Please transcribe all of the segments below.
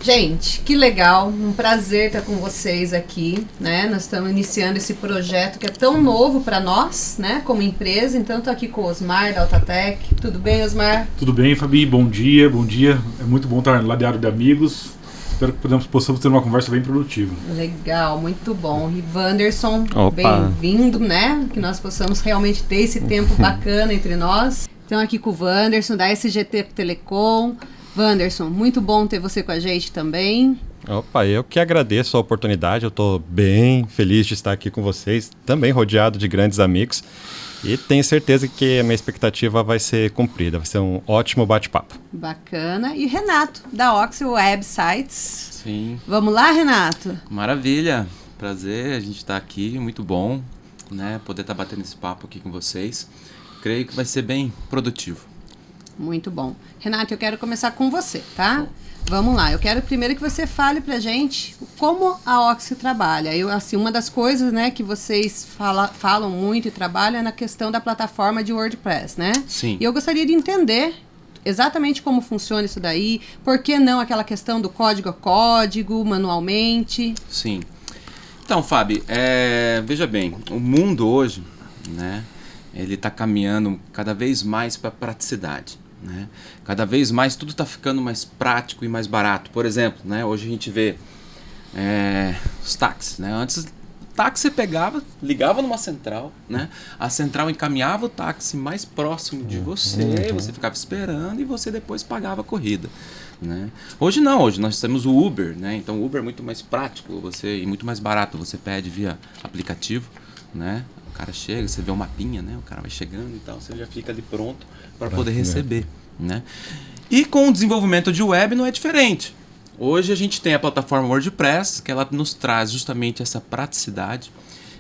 Gente, que legal, um prazer estar com vocês aqui, né? Nós estamos iniciando esse projeto que é tão novo para nós, né, como empresa. Então, estou aqui com o Osmar da Altatec. Tudo bem, Osmar? Tudo bem, Fabi? Bom dia, bom dia. É muito bom estar ladeado de amigos. Espero que possamos ter uma conversa bem produtiva. Legal, muito bom. E Wanderson, bem-vindo, né? Que nós possamos realmente ter esse tempo bacana entre nós. Então, aqui com o Wanderson, da SGT Telecom. Wanderson, muito bom ter você com a gente também. Opa, eu que agradeço a oportunidade, eu estou bem feliz de estar aqui com vocês, também rodeado de grandes amigos, e tenho certeza que a minha expectativa vai ser cumprida, vai ser um ótimo bate-papo. Bacana. E Renato, da Oxy Websites. Sim. Vamos lá, Renato? Maravilha, prazer, a gente está aqui, muito bom, né, poder estar batendo esse papo aqui com vocês. Creio que vai ser bem produtivo. Muito bom. Renato, eu quero começar com você, tá? Vamos lá. Eu quero primeiro que você fale pra gente como a Oxy trabalha. Assim, uma das coisas, né, que vocês falam muito e trabalham é na questão da plataforma de WordPress, né? Sim. E eu gostaria de entender exatamente como funciona isso daí. Por que não aquela questão do código a código, manualmente? Sim. Então, Fábio, veja bem, o mundo hoje, né, ele está caminhando cada vez mais para praticidade. Né? Cada vez mais tudo está ficando mais prático e mais barato. Por exemplo, né, hoje a gente vê os táxis. Né? Antes, o táxi você pegava, ligava numa central, né? A central encaminhava o táxi mais próximo de você, você ficava esperando e você depois pagava a corrida. Né? Hoje não, hoje nós temos o Uber, né? Então o Uber é muito mais prático e muito mais barato. Você pede via aplicativo, né? O cara chega, você vê o mapinha, né? O cara vai chegando e tal, você já fica ali pronto para poder receber, né? E com o desenvolvimento de web não é diferente. Hoje a gente tem a plataforma WordPress, que ela nos traz justamente essa praticidade,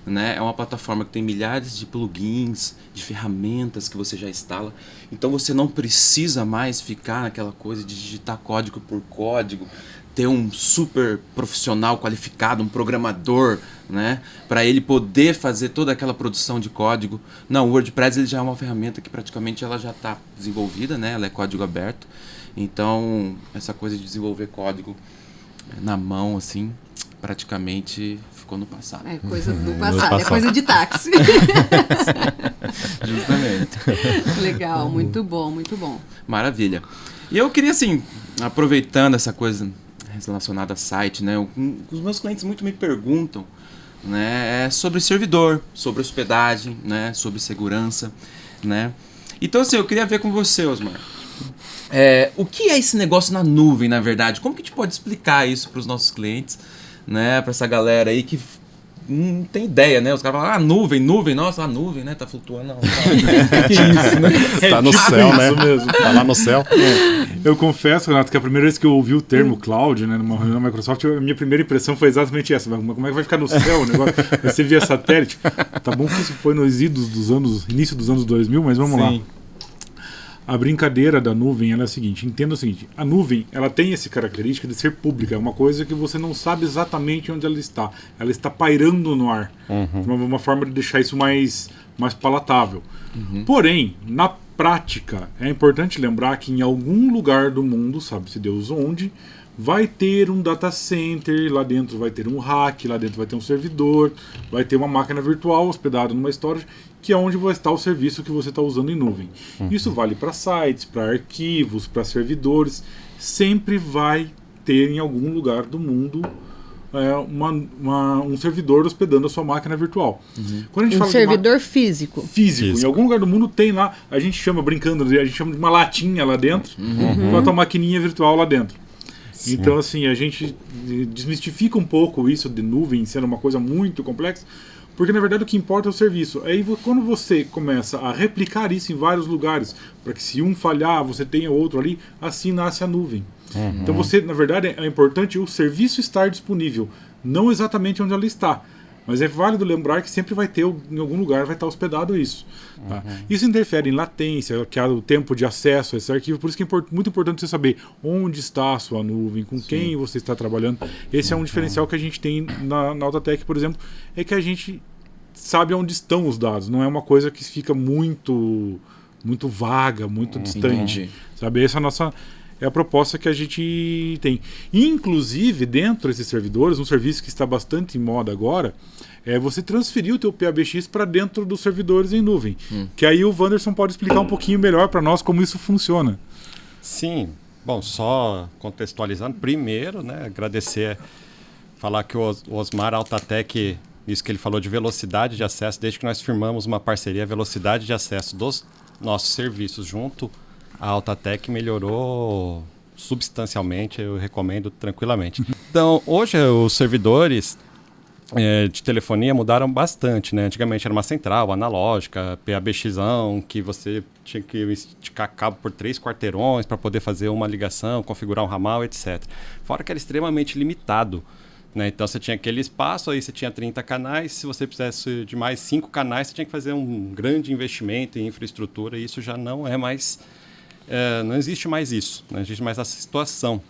né? É uma plataforma que tem milhares de plugins, de ferramentas que você já instala. Então você não precisa mais ficar naquela coisa de digitar código por código, ter um super profissional qualificado, um programador, né, para ele poder fazer toda aquela produção de código. Não, o WordPress ele já é uma ferramenta que praticamente ela já está desenvolvida, né, ela é código aberto. Então, essa coisa de desenvolver código na mão, assim, praticamente ficou no passado. É coisa do passado, é coisa de táxi. Justamente. Legal, muito bom, muito bom. Maravilha. E eu queria, assim, aproveitando essa coisa relacionada a site, né? Os meus clientes muito me perguntam, né, sobre servidor, sobre hospedagem, né, sobre segurança, né? Então, assim, eu queria ver com você, Osmar. O que é esse negócio na nuvem, na verdade? Como que a gente pode explicar isso para os nossos clientes, né? Para essa galera aí que não tem ideia, né? Os caras falam, nuvem, nossa, a nuvem, né? Tá flutuando. Não, Que isso, né? Tá no céu, né? Mesmo. Tá lá no céu. Eu confesso, Renato, que a primeira vez que eu ouvi o termo cloud, né, numa reunião da Microsoft, a minha primeira impressão foi exatamente essa. Como é que vai ficar no céu o negócio? Vai ser via satélite? Tá bom que isso foi nos início dos anos 2000, mas vamos lá. A brincadeira da nuvem ela é a seguinte, entenda o seguinte, a nuvem ela tem essa característica de ser pública, é uma coisa que você não sabe exatamente onde ela está pairando no ar, uma forma de deixar isso mais palatável. Porém, na prática, é importante lembrar que em algum lugar do mundo, sabe-se Deus onde, vai ter um data center, lá dentro vai ter um rack, lá dentro vai ter um servidor, vai ter uma máquina virtual hospedada numa storage, que é onde vai estar o serviço que você está usando em nuvem. Isso vale para sites, para arquivos, para servidores. Sempre vai ter em algum lugar do mundo um servidor hospedando a sua máquina virtual. Quando a gente fala servidor físico. Físico. Em algum lugar do mundo tem lá, a gente chama, brincando, a gente chama de uma latinha lá dentro, com a tua maquininha virtual lá dentro. Sim. Então, assim, a gente desmistifica um pouco isso de nuvem sendo uma coisa muito complexa, porque na verdade o que importa é o serviço. Aí quando você começa a replicar isso em vários lugares, para que se um falhar, você tenha outro ali, assim nasce a nuvem. Então você, na verdade, é importante o serviço estar disponível, não exatamente onde ela está. Mas é válido lembrar que sempre vai ter, em algum lugar, vai estar hospedado isso. Tá? Isso interfere em latência, que é o tempo de acesso a esse arquivo. Por isso que é muito importante você saber onde está a sua nuvem, com quem você está trabalhando. Esse é um diferencial que a gente tem na Altatec, por exemplo, é que a gente sabe onde estão os dados. Não é uma coisa que fica muito vaga, muito distante. Sabe? Essa é a nossa... é a proposta que a gente tem. Inclusive, dentro desses servidores, um serviço que está bastante em moda agora, é você transferir o teu PABX para dentro dos servidores em nuvem. Que aí o Wanderson pode explicar um pouquinho melhor para nós como isso funciona. Sim. Bom, só contextualizando, primeiro, né, agradecer, falar que o Osmar Altatec, isso que ele falou de velocidade de acesso, desde que nós firmamos uma parceria, a velocidade de acesso dos nossos serviços junto à Altatec melhorou substancialmente, eu recomendo tranquilamente. Então, hoje os servidores de telefonia mudaram bastante, né? Antigamente era uma central analógica, PABXão, que você tinha que esticar cabo por 3 quarteirões para poder fazer uma ligação, configurar um ramal, etc. Fora que era extremamente limitado, né? Então você tinha aquele espaço, aí você tinha 30 canais, se você precisasse de mais 5 canais, você tinha que fazer um grande investimento em infraestrutura, e isso já não é mais... não existe mais isso, não existe mais essa situação,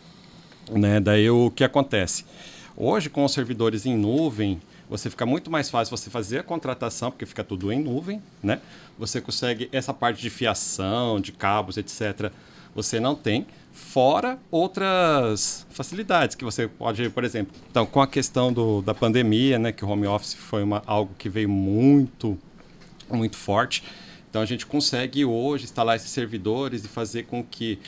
né? Daí o que acontece? Hoje, com os servidores em nuvem, você fica muito mais fácil você fazer a contratação, porque fica tudo em nuvem, né? Você consegue essa parte de fiação, de cabos, etc. Você não tem, fora outras facilidades que você pode, por exemplo... Então, com a questão da pandemia, né, que o home office foi algo que veio muito, muito forte, então a gente consegue hoje instalar esses servidores e fazer com que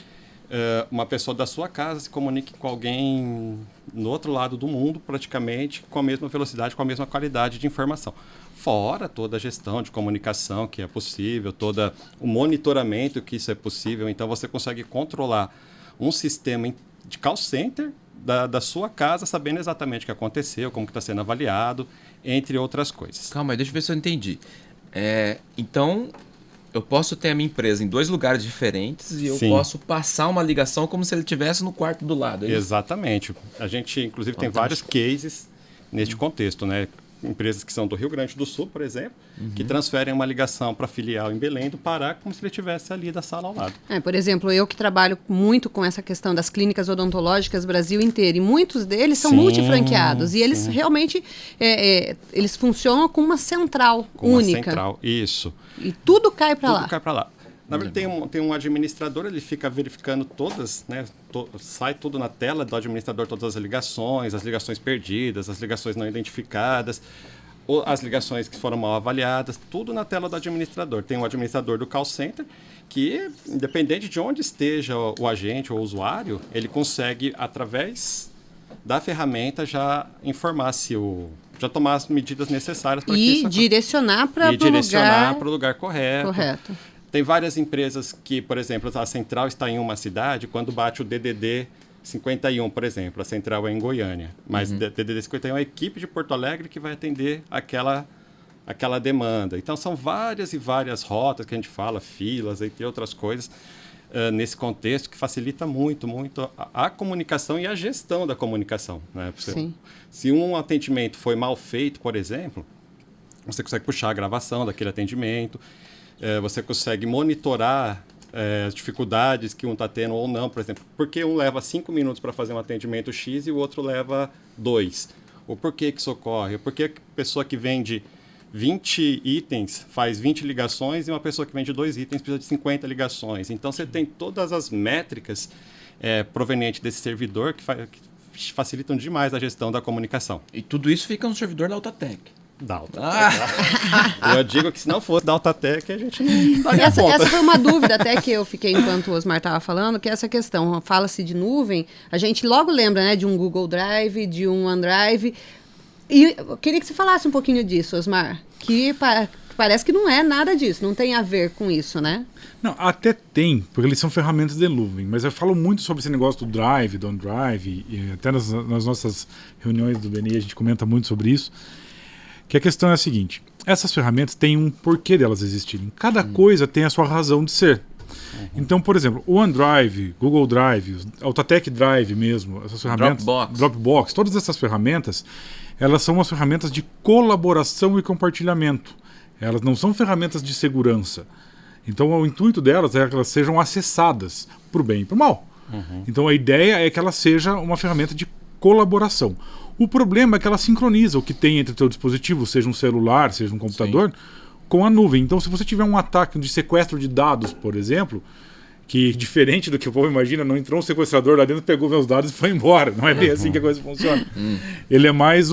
uma pessoa da sua casa se comunique com alguém no outro lado do mundo, praticamente, com a mesma velocidade, com a mesma qualidade de informação. Fora toda a gestão de comunicação que é possível, todo o monitoramento que isso é possível. Então, você consegue controlar um sistema de call center da sua casa, sabendo exatamente o que aconteceu, como que está sendo avaliado, entre outras coisas. Calma aí, deixa eu ver se eu entendi. Então... eu posso ter a minha empresa em 2 lugares diferentes e eu posso passar uma ligação como se ele estivesse no quarto do lado. É isso? Exatamente. A gente, inclusive, tem vários cases neste contexto, né? Empresas que são do Rio Grande do Sul, por exemplo, que transferem uma ligação para a filial em Belém do Pará como se ele estivesse ali da sala ao lado. Por exemplo, eu que trabalho muito com essa questão das clínicas odontológicas Brasil inteiro, e muitos deles são multifranqueados, e eles realmente eles funcionam com uma central única. Uma central, isso. E tudo cai para lá. Tudo cai para lá. Na verdade, tem um administrador, ele fica verificando todas, né? Sai tudo na tela do administrador, todas as ligações perdidas, as ligações não identificadas, as ligações que foram mal avaliadas, tudo na tela do administrador. Tem um administrador do call center que, independente de onde esteja o agente ou o usuário, ele consegue, através da ferramenta, já informar já tomar as medidas necessárias para que isso direcionar para o lugar correto. Tem várias empresas que, por exemplo, a central está em uma cidade, quando bate o DDD 51, por exemplo, a central é em Goiânia, mas DDD 51 é a equipe de Porto Alegre que vai atender aquela demanda. Então, são várias e várias rotas que a gente fala, filas, entre outras coisas, nesse contexto, que facilita muito, muito a comunicação e a gestão da comunicação, né? Se um atendimento foi mal feito, por exemplo, você consegue puxar a gravação daquele atendimento, você consegue monitorar as dificuldades que um está tendo ou não, por exemplo. Por que um leva 5 minutos para fazer um atendimento X e o outro leva 2? Ou por que isso ocorre? Ou por que a pessoa que vende 20 itens faz 20 ligações e uma pessoa que vende 2 itens precisa de 50 ligações? Então, você tem todas as métricas provenientes desse servidor que facilitam demais a gestão da comunicação. E tudo isso fica no servidor da Altatec. Da Altatec. Eu digo que se não fosse da Altatec, a gente não daria essa conta. foi uma dúvida até que eu fiquei enquanto o Osmar estava falando, que é essa questão, fala-se de nuvem, a gente logo lembra, né, de um Google Drive, de um OneDrive, e eu queria que você falasse um pouquinho disso, Osmar, que parece que não é nada disso, não tem a ver com isso, né? Não, até tem, porque eles são ferramentas de nuvem, mas eu falo muito sobre esse negócio do Drive, do OneDrive, e até nas nossas reuniões do BNI a gente comenta muito sobre isso, que a questão é a seguinte: essas ferramentas têm um porquê delas existirem. Cada coisa tem a sua razão de ser. Então, por exemplo, o OneDrive, Google Drive, Altatec Drive mesmo, essas ferramentas, Dropbox, todas essas ferramentas, elas são umas ferramentas de colaboração e compartilhamento. Elas não são ferramentas de segurança. Então, o intuito delas é que elas sejam acessadas para o bem e para o mal. Então, a ideia é que ela seja uma ferramenta de colaboração. O problema é que ela sincroniza o que tem entre o teu dispositivo, seja um celular, seja um computador, com a nuvem. Então, se você tiver um ataque de sequestro de dados, por exemplo, Que, diferente do que o povo imagina, não entrou um sequestrador lá dentro, pegou meus dados e foi embora. Não é bem assim que a coisa funciona. Ele é mais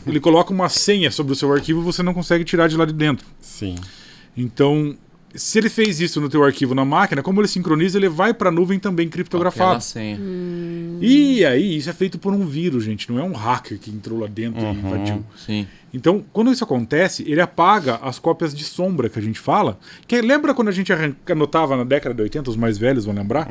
ele coloca uma senha sobre o seu arquivo e você não consegue tirar de lá de dentro. Sim. Então, se ele fez isso no teu arquivo na máquina, como ele sincroniza, ele vai para a nuvem também criptografado. Aquela senha. E aí, isso é feito por um vírus, gente. Não é um hacker que entrou lá dentro e invadiu. Sim. Então, quando isso acontece, ele apaga as cópias de sombra que a gente fala. Lembra quando a gente anotava na década de 80, os mais velhos vão lembrar?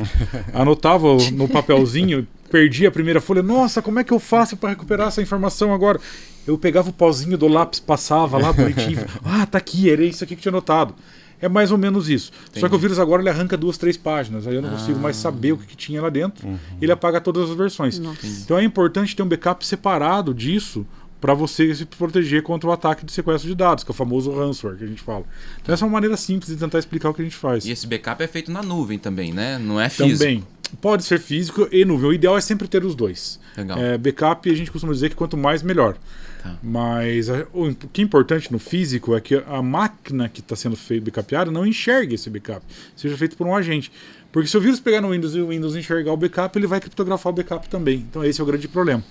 Anotava no papelzinho, perdia a primeira folha. Nossa, como é que eu faço para recuperar essa informação agora? Eu pegava o pauzinho do lápis, passava lá bonitinho. Tá aqui, era isso aqui que tinha anotado. É mais ou menos isso. Entendi. Só que o vírus agora ele arranca 2, 3 páginas. Aí eu não consigo mais saber o que tinha lá dentro. Ele apaga todas as versões. Então é importante ter um backup separado disso para você se proteger contra o ataque de sequestro de dados, que é o famoso ransomware que a gente fala. Então essa é uma maneira simples de tentar explicar o que a gente faz. E esse backup é feito na nuvem também, né? Não é físico. Também. Pode ser físico e nuvem. O ideal é sempre ter os dois. Legal. Backup, a gente costuma dizer que quanto mais, melhor. Tá. Mas o que é importante no físico é que a máquina que está sendo backupeada não enxergue esse backup. Seja feito por um agente. Porque se o vírus pegar no Windows e o Windows enxergar o backup, ele vai criptografar o backup também. Então esse é o grande problema.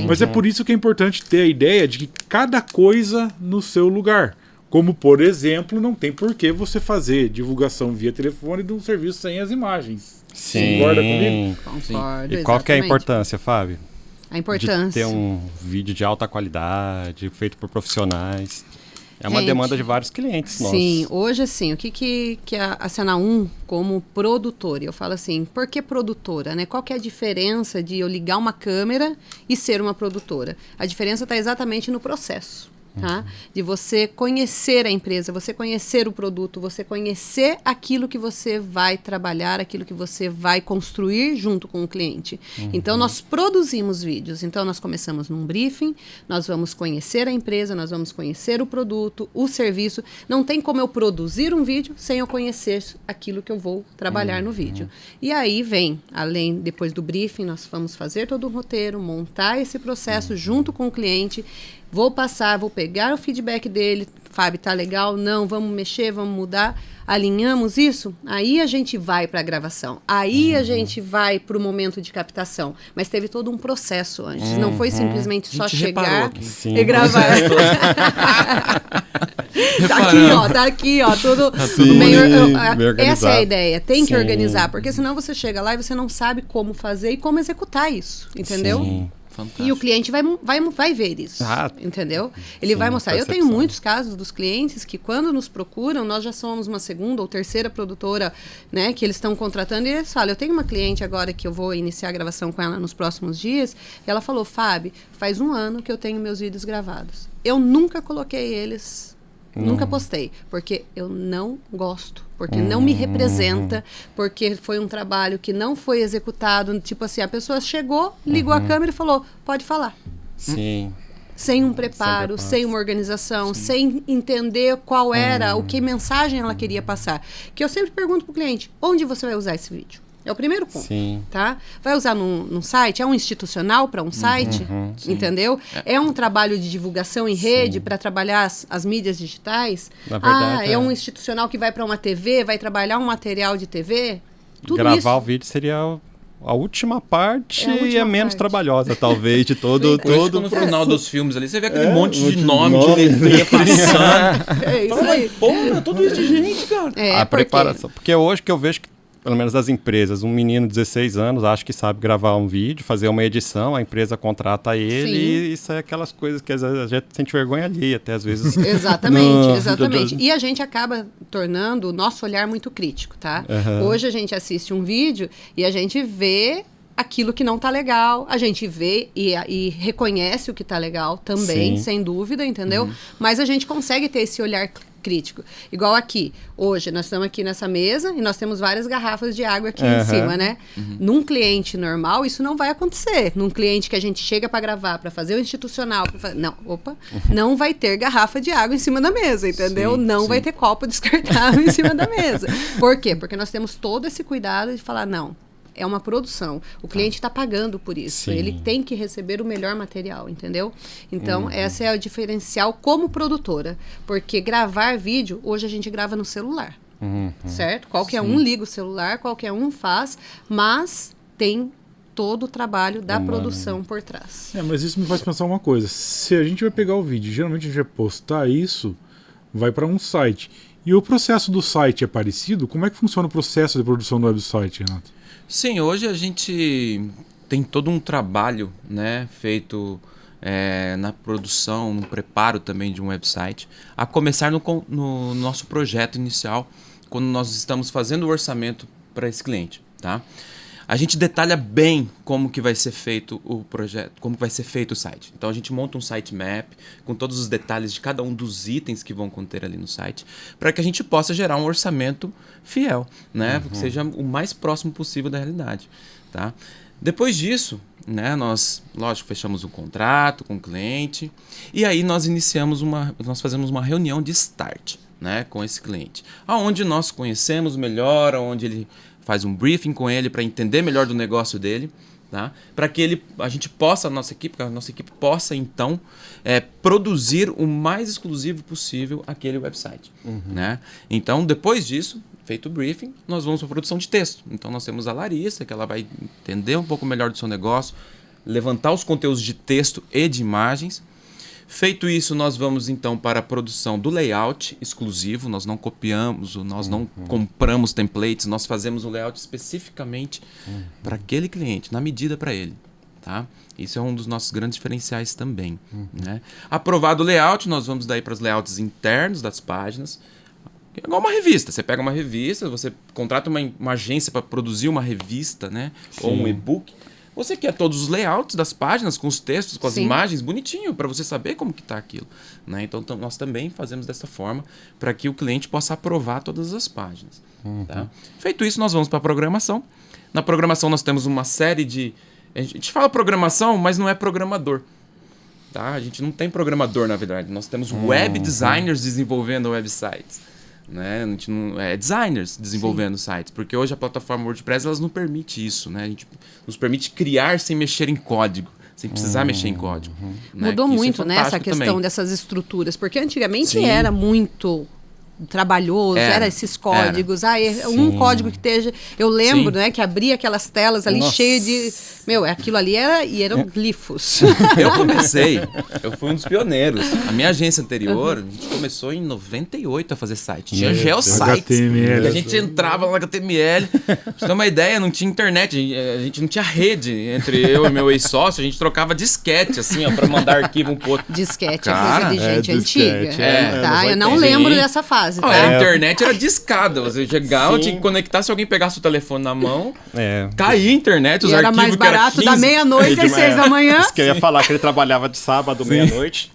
Mas é por isso que é importante ter a ideia de que cada coisa no seu lugar. Como, por exemplo, não tem por que você fazer divulgação via telefone de um serviço sem as imagens. Sim. Concorda comigo? Concordo, E qual que é a exatamente. importância, Fábio? A importância. De ter um vídeo de alta qualidade, feito por profissionais. É uma Gente, demanda de vários clientes nossos. Sim, hoje assim, o que a Cena 1 como produtora, eu falo assim, por que produtora, né? Qual que é a diferença de eu ligar uma câmera e ser uma produtora? A diferença está exatamente no processo. Tá? De você conhecer a empresa, você conhecer o produto, você conhecer aquilo que você vai trabalhar, aquilo que você vai construir junto com o cliente. Então, nós produzimos vídeos. Então, nós começamos num briefing, nós vamos conhecer a empresa, nós vamos conhecer o produto, o serviço. Não tem como eu produzir um vídeo sem eu conhecer aquilo que eu vou trabalhar no vídeo. E aí vem, depois do briefing, nós vamos fazer todo o roteiro, montar esse processo junto com o cliente. Vou pegar o feedback dele. Fábio, tá legal? Não, vamos mexer, vamos mudar. Alinhamos isso? Aí a gente vai para a gravação. Aí a gente vai para o momento de captação. Mas teve todo um processo antes. Não foi simplesmente só chegar e gravar. Tá aqui, ó, tudo bem organizado. Essa é a ideia. Tem que organizar, porque senão você chega lá e você não sabe como fazer e como executar isso, entendeu? Sim. E o cliente vai ver isso, entendeu? Ele vai mostrar. Eu tenho muitos casos dos clientes que quando nos procuram, nós já somos uma segunda ou terceira produtora, né, que eles estão contratando e eles falam, eu tenho uma cliente agora que eu vou iniciar a gravação com ela nos próximos dias, e ela falou, Fábio, faz 1 ano que eu tenho meus vídeos gravados. Eu nunca coloquei eles, nunca postei, porque eu não gosto. Porque não me representa, porque foi um trabalho que não foi executado. Tipo assim, a pessoa chegou, ligou a câmera e falou, pode falar. Sim. Sem um preparo, sem uma organização, sem entender qual era, o que mensagem ela queria passar. Que eu sempre pergunto pro cliente, onde você vai usar esse vídeo? É o primeiro ponto, tá? Vai usar num site? É um institucional para um site? Entendeu? É um trabalho de divulgação em rede para trabalhar as mídias digitais? Na verdade, é um institucional que vai para uma TV, vai trabalhar um material de TV? Tudo gravar isso. o vídeo seria a última parte e a menos trabalhosa, talvez, de todo No final dos filmes ali, você vê aquele monte de nome de letrinha passando. É isso aí. Porra, tudo isso de gente, cara. A preparação. Porque hoje que eu vejo que, pelo menos das empresas, um menino de 16 anos acha que sabe gravar um vídeo, fazer uma edição, a empresa contrata ele e isso é aquelas coisas que às vezes a gente sente vergonha ali, até às vezes. Exatamente. E a gente acaba tornando o nosso olhar muito crítico, tá? Hoje a gente assiste um vídeo e a gente vê aquilo que não tá legal, a gente vê e reconhece o que tá legal também, sem dúvida, entendeu? Mas a gente consegue ter esse olhar crítico. Igual aqui, hoje nós estamos aqui nessa mesa e nós temos várias garrafas de água aqui em cima, né? Num cliente normal, isso não vai acontecer. Num cliente que a gente chega para gravar, para fazer o institucional, não vai ter garrafa de água em cima da mesa, entendeu? Não vai ter copo descartável em cima da mesa. Por quê? Porque nós temos todo esse cuidado de falar, não, é uma produção. O cliente está pagando por isso. Ele tem que receber o melhor material, entendeu? Então, essa é o diferencial como produtora. Porque gravar vídeo, hoje a gente grava no celular. certo? Qualquer um liga o celular, qualquer um faz, mas tem todo o trabalho da produção por trás. Mas isso me faz pensar uma coisa. Se a gente vai pegar o vídeo, geralmente a gente vai postar isso, vai para um site. E o processo do site é parecido? Como é que funciona o processo de produção do website, Renato? Sim, hoje a gente tem todo um trabalho, né, feito na produção, no preparo também de um website, a começar no nosso projeto inicial, quando nós estamos fazendo o orçamento para esse cliente, tá? A gente detalha bem como que vai ser feito o projeto, como vai ser feito o site. Então a gente monta um sitemap com todos os detalhes de cada um dos itens que vão conter ali no site, para que a gente possa gerar um orçamento fiel, né? Que seja o mais próximo possível da realidade, tá? Depois disso, né, nós, lógico, fechamos um contrato com o cliente e aí nós fazemos uma reunião de start, né, com esse cliente, aonde nós conhecemos melhor, onde ele faz um briefing com ele para entender melhor do negócio dele, tá? Para que a nossa equipe possa então produzir o mais exclusivo possível aquele website, né? Então, depois disso, feito o briefing, nós vamos para a produção de texto. Então, nós temos a Larissa, que ela vai entender um pouco melhor do seu negócio, levantar os conteúdos de texto e de imagens. Feito isso, nós vamos então para a produção do layout exclusivo. Nós não copiamos, nós não compramos templates, nós fazemos o layout especificamente para aquele cliente, na medida para ele, tá? Isso é um dos nossos grandes diferenciais também, né? Aprovado o layout, nós vamos daí para os layouts internos das páginas. É igual uma revista. Você pega uma revista, você contrata uma agência para produzir uma revista, né? Ou um e-book. Você quer todos os layouts das páginas, com os textos, com as imagens, bonitinho, para você saber como que está aquilo, né? Então, nós também fazemos dessa forma para que o cliente possa aprovar todas as páginas. Tá? Feito isso, nós vamos para a programação. Na programação, nós temos uma série de... A gente fala programação, mas não é programador. Tá? A gente não tem programador, na verdade. Nós temos web designers desenvolvendo websites. Né? A gente não, designers desenvolvendo sites, porque hoje a plataforma WordPress elas não permite isso, né? A gente nos permite criar sem mexer em código, sem precisar mexer em código. Né? Mudou muito, né, essa questão também. Dessas estruturas, porque antigamente era muito trabalhoso, era esses códigos, um código que esteja... Eu lembro, né, que abria aquelas telas ali cheias de... aquilo ali eram glifos. Eu fui um dos pioneiros. A minha agência anterior, a gente começou em 98 a fazer site. Tinha geosites, HTML. que a gente entrava no HTML. Pra você ter uma ideia, não tinha internet, a gente não tinha rede entre eu e meu ex-sócio, a gente trocava disquete, assim, ó, pra mandar arquivo um pouco. Disquete é coisa de gente antiga. Disquete, tá? Eu não lembro dessa fase. Tá? A internet era discada. Você chegava, tinha que conectar. Se alguém pegasse o telefone na mão, caía a internet, os era arquivos mais barato que era 15, da meia-noite às 6 da manhã. Isso que eu ia falar, que ele trabalhava de sábado, meia-noite.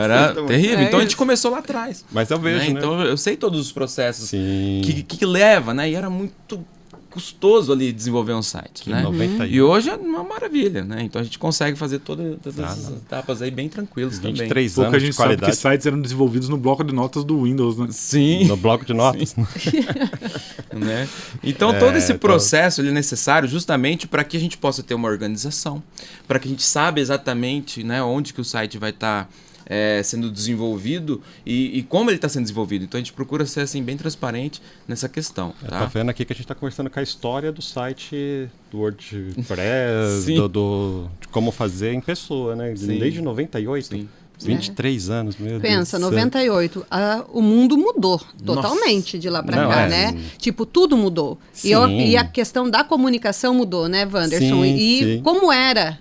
Era terrível. Então a gente começou lá atrás. Mas eu vejo, né? Então eu sei todos os processos que leva, né? E era muito custoso ali desenvolver um site, né? 91. E hoje é uma maravilha, né? Então a gente consegue fazer todas essas etapas aí bem tranquilos 23 também. 23 Pouca anos gente de qualidade. sabe que sites eram desenvolvidos no bloco de notas do Windows, né? Sim. No bloco de notas. Né? Então todo esse processo ele é necessário justamente para que a gente possa ter uma organização, para que a gente saiba exatamente, né, onde que o site vai estar sendo desenvolvido e como ele está sendo desenvolvido. Então a gente procura ser assim, bem transparente nessa questão. Tá? Tá vendo aqui que a gente está conversando com a história do site do WordPress, de como fazer em pessoa, né? Desde 98. Sim. 23 anos, meu Deus. Pensa, 98, o mundo mudou totalmente de lá pra cá, né? Tipo, tudo mudou. E a questão da comunicação mudou, né, Wanderson? Como era...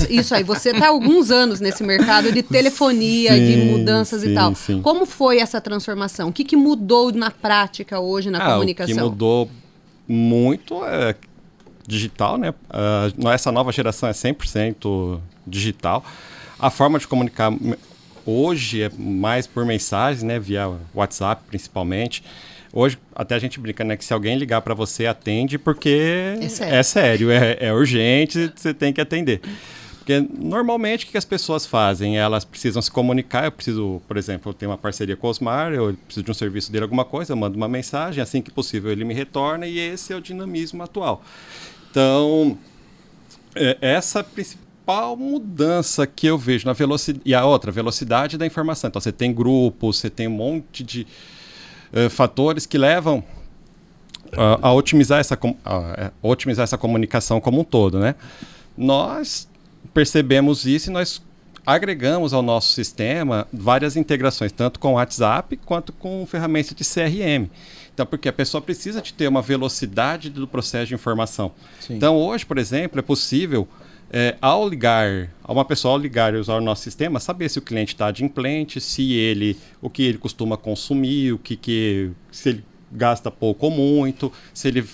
isso aí, você está há alguns anos nesse mercado de telefonia, de mudanças e tal. Como foi essa transformação? O que mudou na prática hoje na comunicação? O que mudou muito é digital, né? Essa nova geração é 100% digital. A forma de comunicar hoje é mais por mensagem, né? Via WhatsApp, principalmente. Hoje, até a gente brinca, né? Que se alguém ligar para você, atende, porque é sério, é urgente, você tem que atender. Porque, normalmente, o que as pessoas fazem? Elas precisam se comunicar. Eu preciso, por exemplo, eu tenho uma parceria com o Osmar, eu preciso de um serviço dele, alguma coisa, eu mando uma mensagem, assim que possível ele me retorna, e esse é o dinamismo atual. Então, essa principal mudança que eu vejo na velocidade... E a outra, velocidade da informação. Então, você tem grupos, você tem um monte de fatores que levam a otimizar essa comunicação como um todo, né? Nós percebemos isso e nós agregamos ao nosso sistema várias integrações, tanto com o WhatsApp quanto com ferramentas de CRM. Então, porque a pessoa precisa de ter uma velocidade do processo de informação. Sim. Então, hoje, por exemplo, é possível, uma pessoa ao ligar e usar o nosso sistema, saber se o cliente está adimplente, o que ele costuma consumir, se ele gasta pouco ou muito, se ele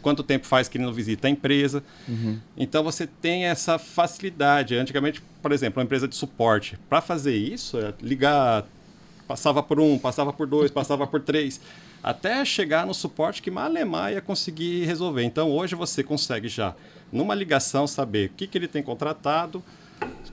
quanto tempo faz que ele não visita a empresa. Então você tem essa facilidade. Antigamente, por exemplo, uma empresa de suporte, para fazer isso, ligar, passava por 1, passava por 2, passava por 3, até chegar no suporte que malemar ia conseguir resolver. Então hoje você consegue já, numa ligação, saber o que ele tem contratado,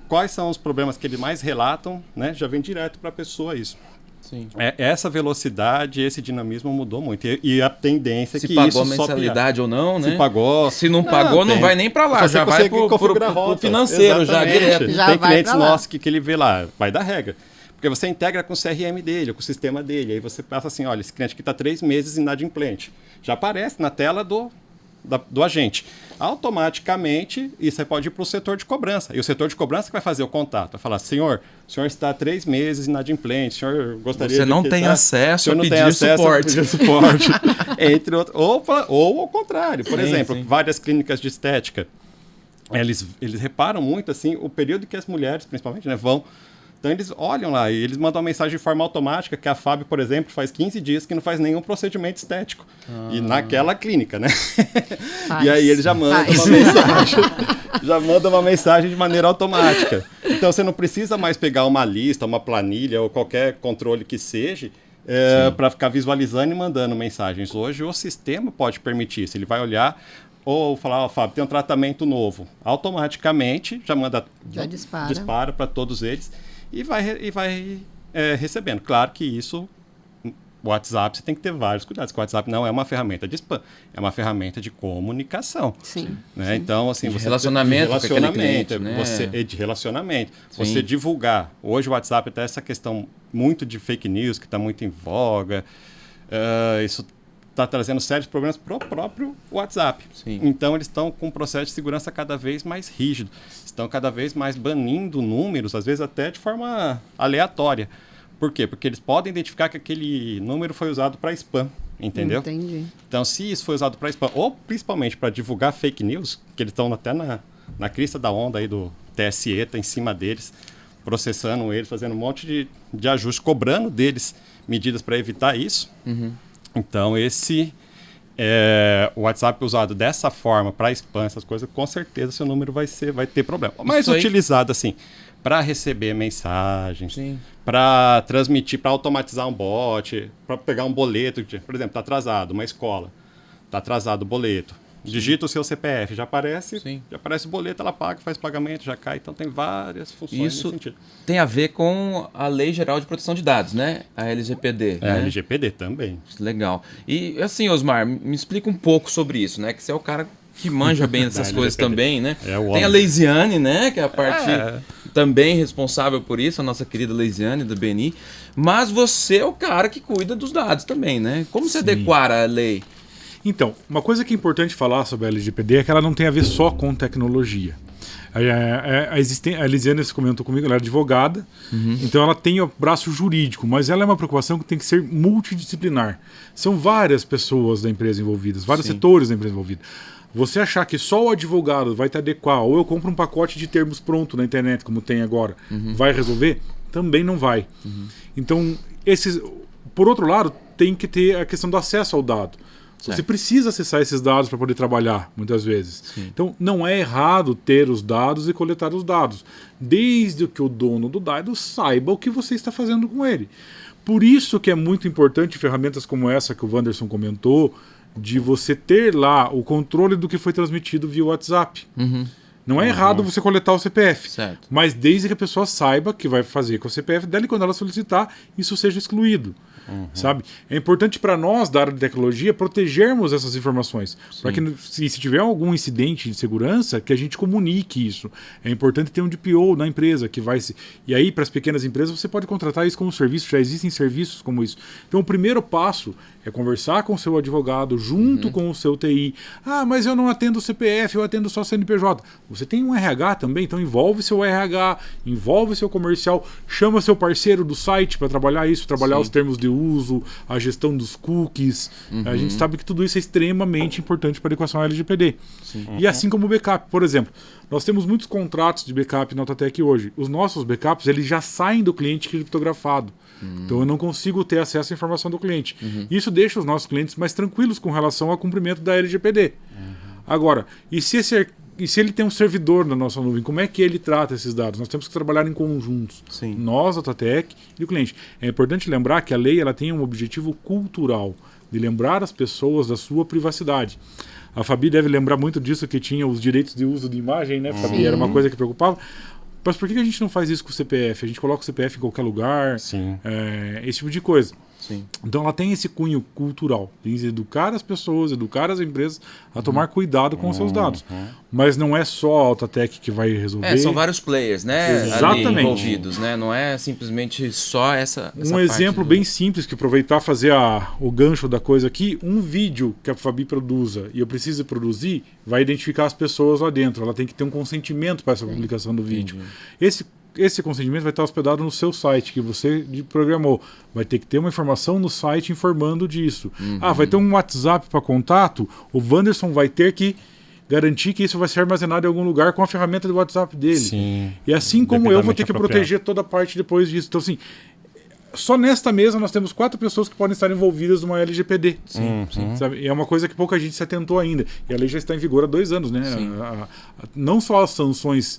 quais são os problemas que ele mais relatam, né? Já vem direto para a pessoa isso. Sim. Essa velocidade, esse dinamismo mudou muito. E a tendência é que pagou isso a mensalidade ou não, né? Se pagou. Se não pagou, não vai nem para lá. Já vai pro financeiro, já direto. Tem clientes nossos que ele vê lá, vai dar regra. Porque você integra com o CRM dele, com o sistema dele. Aí você passa assim, olha, esse cliente aqui está 3 meses inadimplente. Já aparece na tela do agente. Automaticamente, isso aí pode ir para o setor de cobrança. E o setor de cobrança que vai fazer o contato. Vai falar, senhor, o senhor está 3 meses inadimplente, o senhor gostaria Você não tem acesso a pedir suporte. Entre outros. Ou ao contrário. Por exemplo, várias clínicas de estética, eles reparam muito assim, o período que as mulheres, principalmente, né, vão. Então eles olham lá e eles mandam uma mensagem de forma automática que a Fábio, por exemplo, faz 15 dias que não faz nenhum procedimento estético. E naquela clínica, né? E aí eles já mandam uma mensagem de maneira automática. Então você não precisa mais pegar uma lista, uma planilha ou qualquer controle que seja para ficar visualizando e mandando mensagens. Hoje o sistema pode permitir isso. Ele vai olhar ou falar, Fábio, tem um tratamento novo. Automaticamente já dispara para todos eles. E vai recebendo. Claro que isso, o WhatsApp, você tem que ter vários cuidados. O WhatsApp não é uma ferramenta de spam, é uma ferramenta de comunicação. Sim. Né? Sim. Então, assim, de relacionamento com aquele cliente, né? De relacionamento. Sim. Você divulgar. Hoje o WhatsApp tem essa questão muito de fake news, que está muito em voga. Isso está trazendo sérios problemas para o próprio WhatsApp. Sim. Então, eles estão com um processo de segurança cada vez mais rígido. Estão cada vez mais banindo números, às vezes até de forma aleatória. Por quê? Porque eles podem identificar que aquele número foi usado para spam, entendeu? Entendi. Então, se isso foi usado para spam, ou principalmente para divulgar fake news, que eles estão até na crista da onda aí do TSE, está em cima deles, processando eles, fazendo um monte de ajuste, cobrando deles medidas para evitar isso. Então, o WhatsApp usado dessa forma para spam, essas coisas, com certeza seu número vai ter problema. Mas utilizado assim, para receber mensagens, para transmitir, para automatizar um bot, para pegar um boleto, por exemplo, está atrasado, uma escola, está atrasado o boleto. Digita o seu CPF, já aparece o boleto, ela paga, faz pagamento, já cai. Então tem várias funções nesse sentido. Tem a ver com a Lei Geral de Proteção de Dados, né? A LGPD. A LGPD também. Legal. E assim, Osmar, me explica um pouco sobre isso, né? Que você é o cara que manja bem dessas coisas também, né? Tem a Leisiane, né? Que é a parte também responsável por isso, a nossa querida Leisiane do BNI. Mas você é o cara que cuida dos dados também, né? Como você adequar a lei? Então, uma coisa que é importante falar sobre a LGPD é que ela não tem a ver só com tecnologia. A Elisiane comentou comigo, ela é advogada, então ela tem o braço jurídico, mas ela é uma preocupação que tem que ser multidisciplinar. São várias pessoas da empresa envolvidas, vários setores da empresa envolvidos. Você achar que só o advogado vai te adequar, ou eu compro um pacote de termos pronto na internet, como tem agora, vai resolver? Também não vai. Então, por outro lado, tem que ter a questão do acesso ao dado. Você precisa acessar esses dados para poder trabalhar, muitas vezes. Então, não é errado ter os dados e coletar os dados, desde que o dono do dado saiba o que você está fazendo com ele. Por isso que é muito importante ferramentas como essa que o Wanderson comentou, de você ter lá o controle do que foi transmitido via WhatsApp. Não é errado você coletar o CPF, mas desde que a pessoa saiba que vai fazer com o CPF dela e quando ela solicitar, isso seja excluído. sabe? É importante para nós, da área de tecnologia, protegermos essas informações. Para que, se tiver algum incidente de segurança, que a gente comunique isso. É importante ter um DPO na empresa, que vai se... E aí, para as pequenas empresas, você pode contratar isso como serviço, já existem serviços como isso. Então, o primeiro passo é conversar com o seu advogado, junto com o seu TI. Ah, mas eu não atendo o CPF, eu atendo só CNPJ. Você tem um RH também, então envolve seu RH, envolve seu comercial, chama seu parceiro do site para trabalhar isso, trabalhar os termos de uso, a gestão dos cookies. A gente sabe que tudo isso é extremamente importante para a adequação à LGPD. E assim como o backup, por exemplo. Nós temos muitos contratos de backup na Autatec hoje. Os nossos backups, eles já saem do cliente criptografado. Então eu não consigo ter acesso à informação do cliente. Isso deixa os nossos clientes mais tranquilos com relação ao cumprimento da LGPD. Agora, e se ele tem um servidor na nossa nuvem, como é que ele trata esses dados? Nós temos que trabalhar em conjuntos. Nós, Autatec e o cliente. É importante lembrar que a lei ela tem um objetivo cultural, de lembrar as pessoas da sua privacidade. A Fabi deve lembrar muito disso, que tinha os direitos de uso de imagem, né, Fabi? Era uma coisa que preocupava. Mas por que a gente não faz isso com o CPF? A gente coloca o CPF em qualquer lugar, esse tipo de coisa. Então ela tem esse cunho cultural, de educar as pessoas, educar as empresas a tomar cuidado com os seus dados. Mas não é só a Autatec que vai resolver. São vários players, né? Exatamente. Ali envolvidos, né? Não é simplesmente só essa Um exemplo bem simples, que aproveitar fazer o gancho da coisa aqui, um vídeo que a Fabi produza e eu preciso produzir, vai identificar as pessoas lá dentro. Ela tem que ter um consentimento para essa publicação do vídeo. Esse consentimento vai estar hospedado no seu site que você programou. Vai ter que ter uma informação no site informando disso. Vai ter um WhatsApp para contato? O Wanderson vai ter que garantir que isso vai ser armazenado em algum lugar com a ferramenta do WhatsApp dele. E assim como eu vou ter que proteger toda a parte depois disso. Então, assim, só nesta mesa nós temos 4 pessoas que podem estar envolvidas numa LGPD. Sabe? E é uma coisa que pouca gente se atentou ainda. E a lei já está em vigor há 2 anos, né? Não só as sanções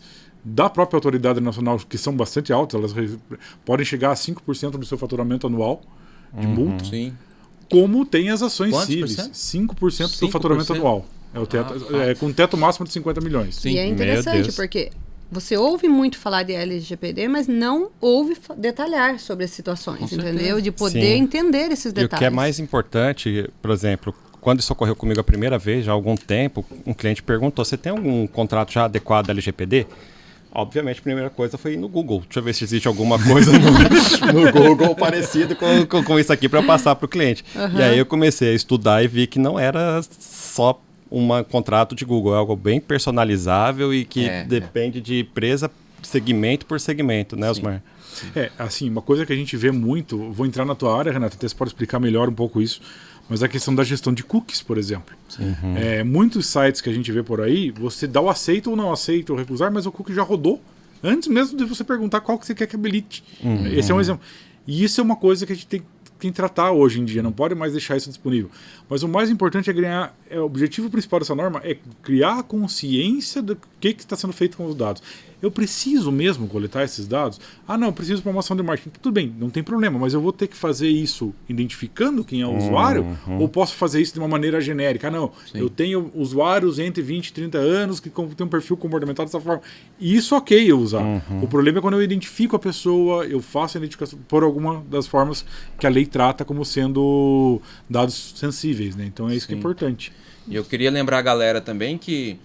da própria autoridade nacional, que são bastante altas, elas podem chegar a 5% do seu faturamento anual de multa, como tem as ações cíveis. 5% do faturamento anual. É o teto, com teto máximo de 50 milhões. E é interessante, porque você ouve muito falar de LGPD, mas não ouve detalhar sobre as situações, entendeu? De poder entender esses detalhes. E o que é mais importante, por exemplo, quando isso ocorreu comigo a primeira vez, já há algum tempo, um cliente perguntou, você tem algum contrato já adequado à LGPD? Obviamente, a primeira coisa foi ir no Google. Deixa eu ver se existe alguma coisa no Google parecido com isso aqui para passar para o cliente. E aí eu comecei a estudar e vi que não era só um contrato de Google, é algo bem personalizável e que depende de empresa, segmento por segmento, né, Osmar? Assim, uma coisa que a gente vê muito, vou entrar na tua área, Renato, até você pode explicar melhor um pouco isso, mas a questão da gestão de cookies, por exemplo. Muitos sites que a gente vê por aí, você dá o aceito ou não aceito ou recusar, mas o cookie já rodou antes mesmo de você perguntar qual que você quer que habilite. Esse é um exemplo. E isso é uma coisa que a gente tem que tratar hoje em dia, não pode mais deixar isso disponível. Mas o mais importante é ganhar, o objetivo principal dessa norma é criar a consciência do que está sendo feito com os dados. Eu preciso mesmo coletar esses dados? Não, eu preciso para uma ação de marketing. Tudo bem, não tem problema, mas eu vou ter que fazer isso identificando quem é o usuário ou posso fazer isso de uma maneira genérica? Eu tenho usuários entre 20 e 30 anos que têm um perfil comportamental dessa forma. E isso ok eu usar. O problema é quando eu identifico a pessoa, eu faço a identificação por alguma das formas que a lei trata como sendo dados sensíveis, né? Então é isso que é importante. E eu queria lembrar a galera também que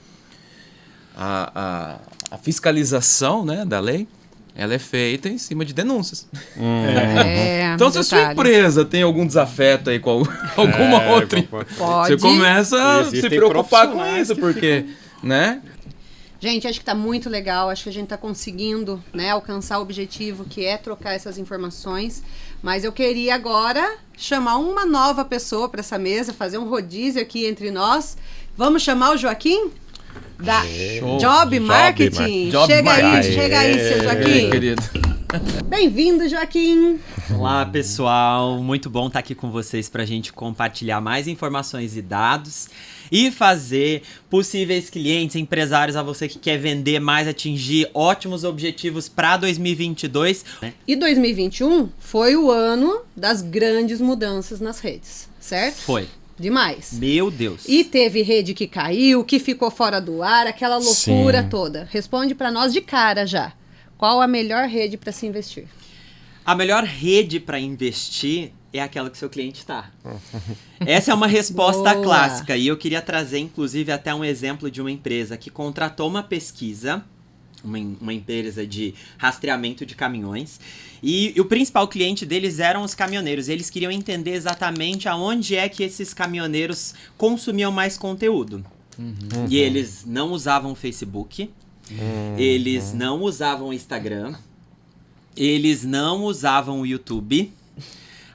a fiscalização, né, da lei, ela é feita em cima de denúncias. Então, se a sua empresa tem algum desafeto aí com alguma outra, você começa a se preocupar com isso, porque, né? Gente, acho que está muito legal, acho que a gente está conseguindo, né, alcançar o objetivo que é trocar essas informações, mas eu queria agora chamar uma nova pessoa para essa mesa, fazer um rodízio aqui entre nós. Vamos chamar o Joaquim? Da Job Marketing. Chega aí, seu Joaquim. Querido. Bem-vindo, Joaquim. Olá, pessoal. Muito bom estar aqui com vocês para a gente compartilhar mais informações e dados e fazer possíveis clientes, empresários, a você que quer vender mais, atingir ótimos objetivos para 2022. E 2021 foi o ano das grandes mudanças nas redes, certo? Foi. Demais. Meu Deus. E teve rede que caiu, que ficou fora do ar, aquela loucura toda. Responde para nós de cara já. Qual a melhor rede para se investir? A melhor rede para investir é aquela que seu cliente está. Essa é uma resposta Boa. clássica. E eu queria trazer, inclusive, até um exemplo de uma empresa que contratou uma pesquisa, uma empresa de rastreamento de caminhões. E o principal cliente deles eram os caminhoneiros. Eles queriam entender exatamente aonde é que esses caminhoneiros consumiam mais conteúdo. E eles não usavam o Facebook, eles não usavam o Instagram, eles não usavam o YouTube,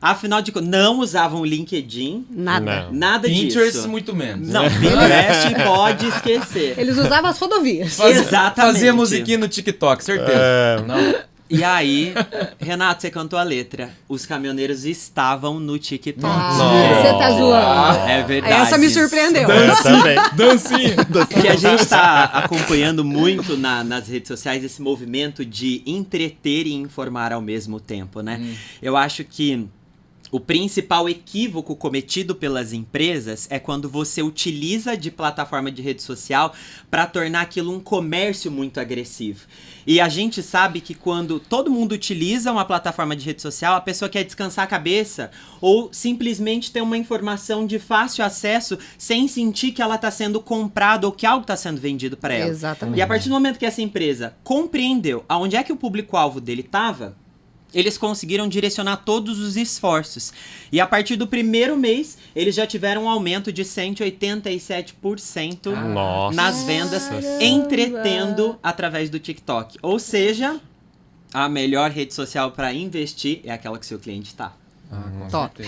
afinal de contas, não usavam o LinkedIn, Nada. nada Pinterest, disso. muito menos. Não, Pinterest pode esquecer. Eles usavam as rodovias. Exatamente. Fazia musiquinha no TikTok, certeza. Não. E aí, Renato, você cantou a letra. Os caminhoneiros estavam no TikTok. Você tá zoando. É verdade. Essa me surpreendeu. Também. Dancinha. Que a gente está acompanhando muito nas redes sociais esse movimento de entreter e informar ao mesmo tempo, né? Eu acho que o principal equívoco cometido pelas empresas é quando você utiliza de plataforma de rede social para tornar aquilo um comércio muito agressivo. E a gente sabe que quando todo mundo utiliza uma plataforma de rede social, a pessoa quer descansar a cabeça ou simplesmente ter uma informação de fácil acesso sem sentir que ela está sendo comprada ou que algo está sendo vendido para ela. Exatamente. E a partir do momento que essa empresa compreendeu aonde é que o público-alvo dele estava, eles conseguiram direcionar todos os esforços. E a partir do primeiro mês, eles já tiveram um aumento de 187% Nossa. nas vendas, entretendo através do TikTok. Ou seja, a melhor rede social para investir é aquela que seu cliente está. Top.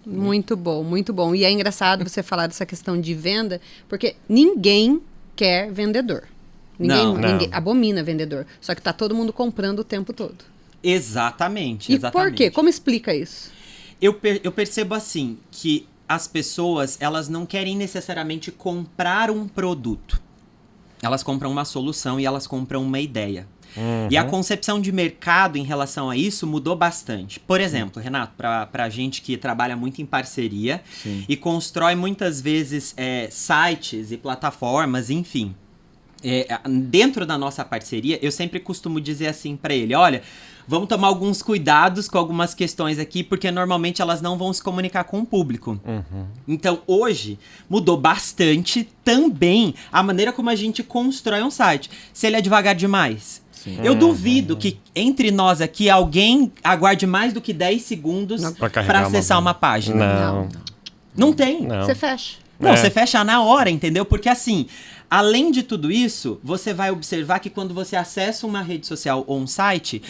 Muito bom, muito bom. E é engraçado você falar dessa questão de venda, porque ninguém quer vendedor. Não. Ninguém abomina vendedor. Só que tá todo mundo comprando o tempo todo. Exatamente, E exatamente. por quê? Como explica isso? Eu percebo assim, que as pessoas, elas não querem necessariamente comprar um produto. Elas compram uma solução e elas compram uma ideia. E a concepção de mercado em relação a isso mudou bastante. Por exemplo, Renato, pra gente que trabalha muito em parceria e constrói muitas vezes sites e plataformas, enfim. Dentro da nossa parceria, eu sempre costumo dizer assim pra ele, olha, vamos tomar alguns cuidados com algumas questões aqui, porque normalmente elas não vão se comunicar com o público. Então, hoje, mudou bastante também a maneira como a gente constrói um site. Se ele é devagar demais, eu duvido que entre nós aqui alguém aguarde mais do que 10 segundos Pra pra carregar acessar uma página. Não. Não tem. Não. Você fecha. Não, você fecha na hora, entendeu? Porque assim, além de tudo isso, você vai observar que quando você acessa uma rede social ou um site,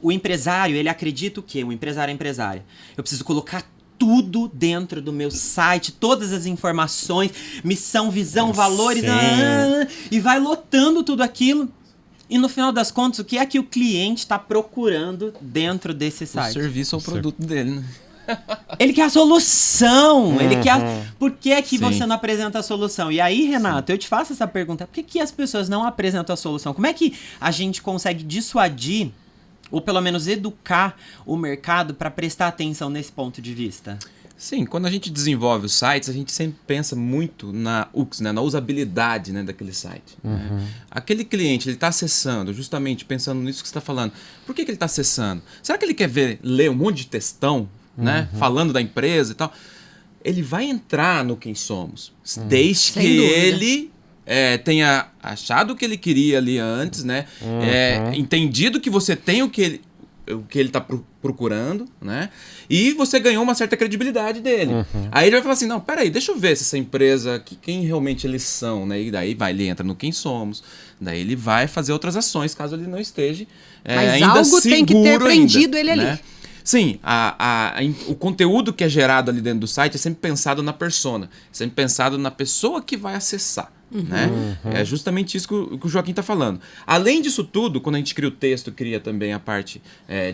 o empresário, ele acredita o quê? O empresário é empresário. Eu preciso colocar tudo dentro do meu site, todas as informações, missão, visão, valores, e vai lotando tudo aquilo. E no final das contas, o que é que o cliente está procurando dentro desse O site? serviço ou o produto dele, né? Ele quer a solução. Ele quer. Por que é que Sim. você não apresenta a solução? E aí, Renato, eu te faço essa pergunta. Por que as pessoas não apresentam a solução? Como é que a gente consegue dissuadir, ou pelo menos educar o mercado para prestar atenção nesse ponto de vista? Sim, quando a gente desenvolve os sites, a gente sempre pensa muito na UX, né, na usabilidade, né, daquele site. Né? Aquele cliente, ele está acessando, justamente pensando nisso que você está falando. Por que ele está acessando? Será que ele quer ler um monte de textão, né, falando da empresa e tal? Ele vai entrar no Quem Somos, desde Sem que dúvida. ele tenha achado o que ele queria ali antes, né, entendido que você tem o que ele está procurando, né? E você ganhou uma certa credibilidade dele. Aí ele vai falar assim, não, peraí, deixa eu ver se essa empresa, quem realmente eles são, né? E daí ele entra no Quem Somos, daí ele vai fazer outras ações, caso ele não esteja Mas ainda algo tem que ter seguro prendido ainda, ele né? ali. Sim, o conteúdo que é gerado ali dentro do site é sempre pensado na persona, sempre pensado na pessoa que vai acessar. Né? É justamente isso que o Joaquim está falando. Além disso tudo, quando a gente cria o texto, cria também a parte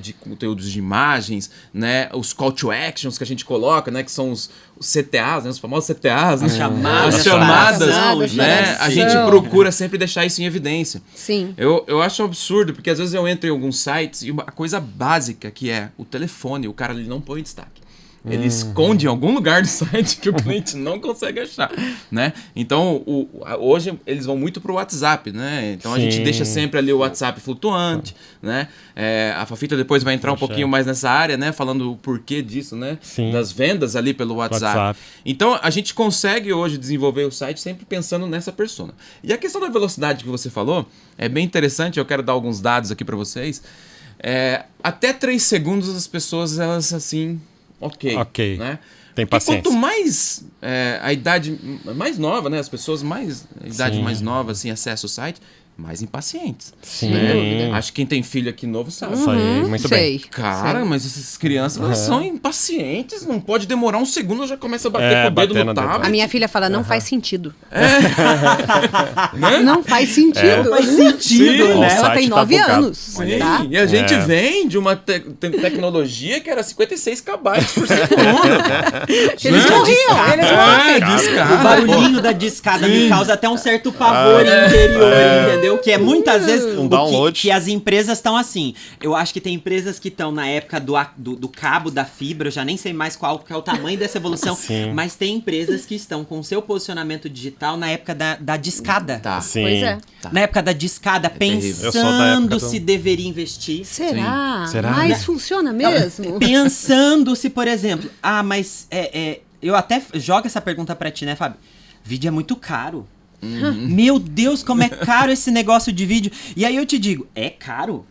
de conteúdos de imagens, né? Os call to actions que a gente coloca, né? Que são os CTAs, né? Os famosos CTAs, né? As As chamadas, chamadas, né? A gente procura sempre deixar isso em evidência. Sim. Eu acho absurdo, porque às vezes eu entro em alguns sites e a coisa básica que é o telefone, o cara ali não põe em destaque. Ele esconde em algum lugar do site que o cliente não consegue achar, né? Então, hoje eles vão muito pro WhatsApp, né? Então a gente deixa sempre ali o WhatsApp flutuante, né? A Fafita depois vai entrar um pouquinho mais nessa área, né? Falando o porquê disso, né? Sim. Das vendas ali pelo WhatsApp. Então, a gente consegue hoje desenvolver o site sempre pensando nessa persona. E a questão da velocidade que você falou é bem interessante, eu quero dar alguns dados aqui para vocês. Até 3 segundos as pessoas, elas assim, ok. Né? Tem paciência. Quanto mais a idade mais nova, né? As pessoas a idade mais nova assim, acessam o site, mais impacientes. Sim. Né? Acho que quem tem filho aqui novo sabe. Isso aí, muito bem. Cara, mas essas crianças elas são impacientes, não pode demorar um segundo, já começa a bater com o dedo no tablet. A minha filha fala, não faz sentido. Não faz sentido. Não faz sentido, né? O Ela site tem tá 9 bugado. anos. Sim, Tá? e a gente vem de uma tecnologia que era 56 KB por segundo. Eles morriam, eles morrem. Discada. O barulhinho da discada me causa até um certo pavor interior, entendeu? Que é muitas vezes Um download. que as empresas estão assim. Eu acho que tem empresas que estão na época do cabo da fibra, eu já nem sei mais qual que é o tamanho dessa evolução, Sim. mas tem empresas que estão com o seu posicionamento digital na época da discada. Tá. Sim. Pois é. Na época da discada, terrível. Eu sou da época pensando do- se deveria investir. Será? Será? Mas funciona mesmo? Pensando se, por exemplo, mas eu até jogo essa pergunta pra ti, né, Fábio? Vídeo é muito caro. Meu Deus, como é caro esse negócio de vídeo. E aí eu te digo, é caro?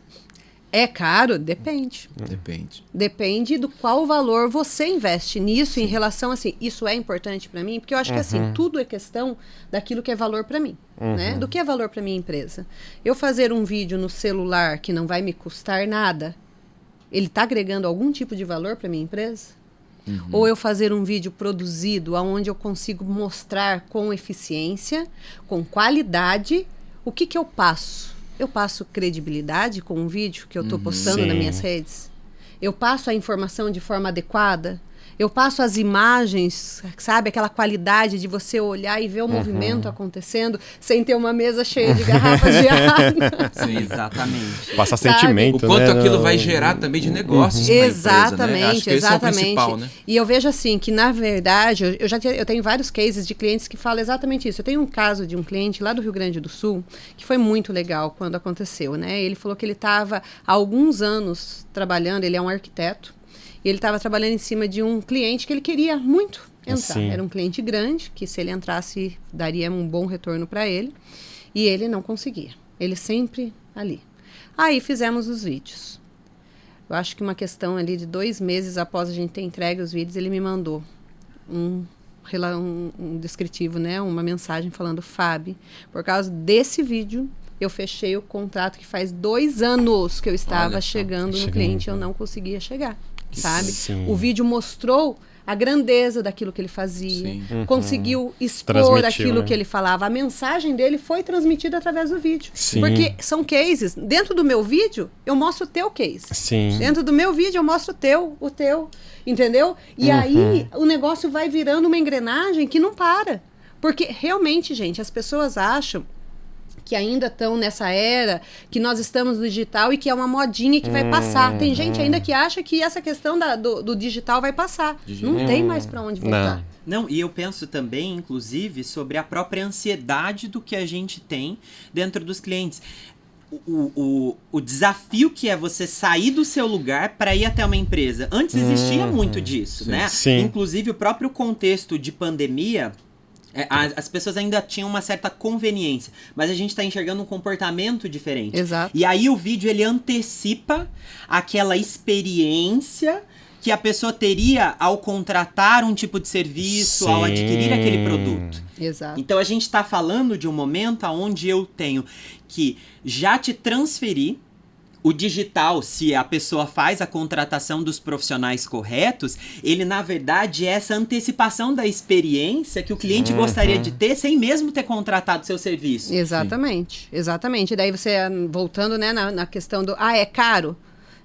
É caro? Depende. Depende. Depende do qual valor você investe nisso em relação assim, isso é importante para mim? Porque eu acho que assim, tudo é questão daquilo que é valor para mim, né? Do que é valor para minha empresa. Eu fazer um vídeo no celular que não vai me custar nada, ele está agregando algum tipo de valor para minha empresa? Ou eu fazer um vídeo produzido onde eu consigo mostrar com eficiência, com qualidade, o que eu passo? Eu passo credibilidade com um vídeo que eu estou postando Sim. nas minhas redes? Eu passo a informação de forma adequada? Eu passo as imagens, sabe? Aquela qualidade de você olhar e ver o movimento acontecendo sem ter uma mesa cheia de garrafas de água. Sim. Exatamente. Passa Sabe? sentimento, O quanto né? aquilo vai gerar também de negócios pra empresa, né? Exatamente, Acho que esse é o exatamente. principal, né? E eu vejo assim que, na verdade, eu tenho vários cases de clientes que falam exatamente isso. Eu tenho um caso de um cliente lá do Rio Grande do Sul que foi muito legal quando aconteceu, né? Ele falou que ele estava há alguns anos trabalhando, ele é um arquiteto, e ele estava trabalhando em cima de um cliente que ele queria muito entrar. Sim. Era um cliente grande, que se ele entrasse, daria um bom retorno para ele. E ele não conseguia. Ele sempre ali. Aí fizemos os vídeos. Eu acho que uma questão ali de 2 meses após a gente ter entregue os vídeos, ele me mandou um descritivo, né? Uma mensagem falando, Fábio, por causa desse vídeo, eu fechei o contrato que faz 2 anos que eu estava chegando no cliente e eu não conseguia chegar, sabe? Sim. O vídeo mostrou a grandeza daquilo que ele fazia, Sim. conseguiu expor Transmitiu, aquilo né? que ele falava. A mensagem dele foi transmitida através do vídeo. Sim. Porque são cases. Dentro do meu vídeo, eu mostro o teu case. Sim. Dentro do meu vídeo, eu mostro o teu, entendeu? E aí, o negócio vai virando uma engrenagem que não para. Porque, realmente, gente, as pessoas acham que ainda estão nessa era, que nós estamos no digital e que é uma modinha que vai passar. Tem gente ainda que acha que essa questão do digital vai passar. Não tem mais para onde voltar. Não, e eu penso também, inclusive, sobre a própria ansiedade do que a gente tem dentro dos clientes. O desafio que é você sair do seu lugar para ir até uma empresa. Antes existia muito disso, né? Sim. Inclusive, o próprio contexto de pandemia, as pessoas ainda tinham uma certa conveniência, mas a gente está enxergando um comportamento diferente. Exato. E aí o vídeo, ele antecipa aquela experiência que a pessoa teria ao contratar um tipo de serviço, ao adquirir aquele produto. Exato. Então a gente está falando de um momento onde eu tenho que já te transferir o digital. Se a pessoa faz a contratação dos profissionais corretos, ele na verdade é essa antecipação da experiência que o cliente gostaria de ter sem mesmo ter contratado seu serviço. Exatamente, exatamente. E daí você, voltando, né, na questão do, é caro?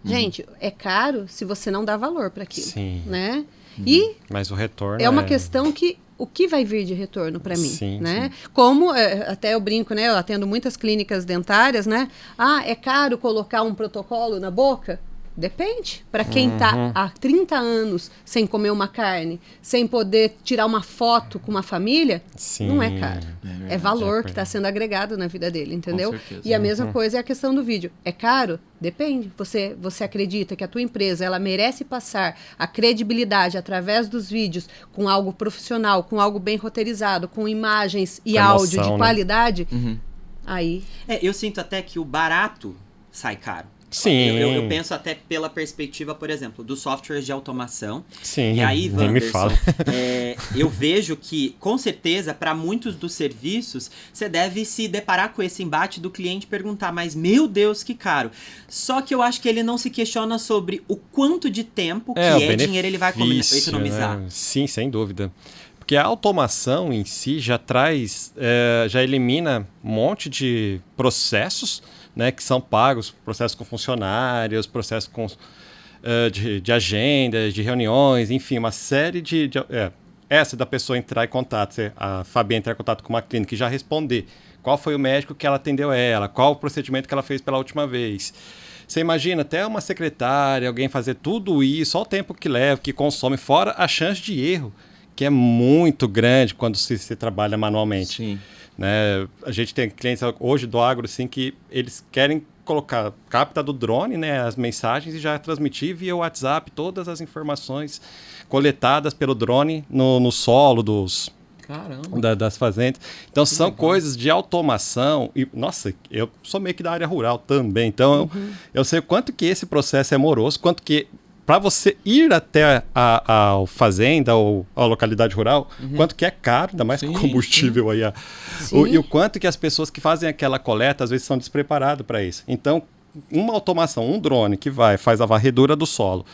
Gente, é caro se você não dá valor para aquilo, Sim. né? E Mas o retorno é uma questão que o que vai vir de retorno para mim, Sim, né? Como, até eu brinco, né? Eu atendo muitas clínicas dentárias, né? É caro colocar um protocolo na boca? Depende. Para quem tá há 30 anos sem comer uma carne, sem poder tirar uma foto com uma família, Sim. não é caro. verdade, É valor que está sendo agregado na vida dele, entendeu? certeza. E a mesma coisa é a questão do vídeo. É caro? Depende. Você acredita que a tua empresa ela merece passar a credibilidade através dos vídeos com algo profissional, com algo bem roteirizado, com imagens e Com áudio emoção, de né? qualidade? Aí Eu sinto até que o barato sai caro. Sim. Eu penso até pela perspectiva, por exemplo, dos softwares de automação. Sim, E aí, nem me Wanderson, fala. eu vejo que, com certeza, para muitos dos serviços, você deve se deparar com esse embate do cliente perguntar, mas meu Deus, que caro. Só que eu acho que ele não se questiona sobre o quanto de tempo o dinheiro ele vai benefício, economizar. né? Sim, sem dúvida. Porque a automação em si já traz, já elimina um monte de processos, né, que são pagos, processos com funcionários, processos com, de agendas, de reuniões, enfim, uma série essa da pessoa entrar em contato, a Fabi entrar em contato com uma clínica e já responder qual foi o médico que ela atendeu ela, qual o procedimento que ela fez pela última vez. Você imagina até uma secretária, alguém fazer tudo isso, só o tempo que leva, que consome, fora a chance de erro, que é muito grande quando se trabalha manualmente. Sim. Né? A gente tem clientes hoje do agro assim, que eles querem colocar, capta do drone, né, as mensagens e já transmitir via WhatsApp todas as informações coletadas pelo drone no solo Caramba. das fazendas. Então são legal. coisas de automação e, nossa, eu sou meio que da área rural também, então eu sei o quanto que esse processo é moroso, quanto que para você ir até a fazenda ou a localidade rural, quanto que é caro, ainda mais com combustível aí. E o quanto que as pessoas que fazem aquela coleta, às vezes, são despreparadas para isso. Então, uma automação, um drone que faz a varredura do solo,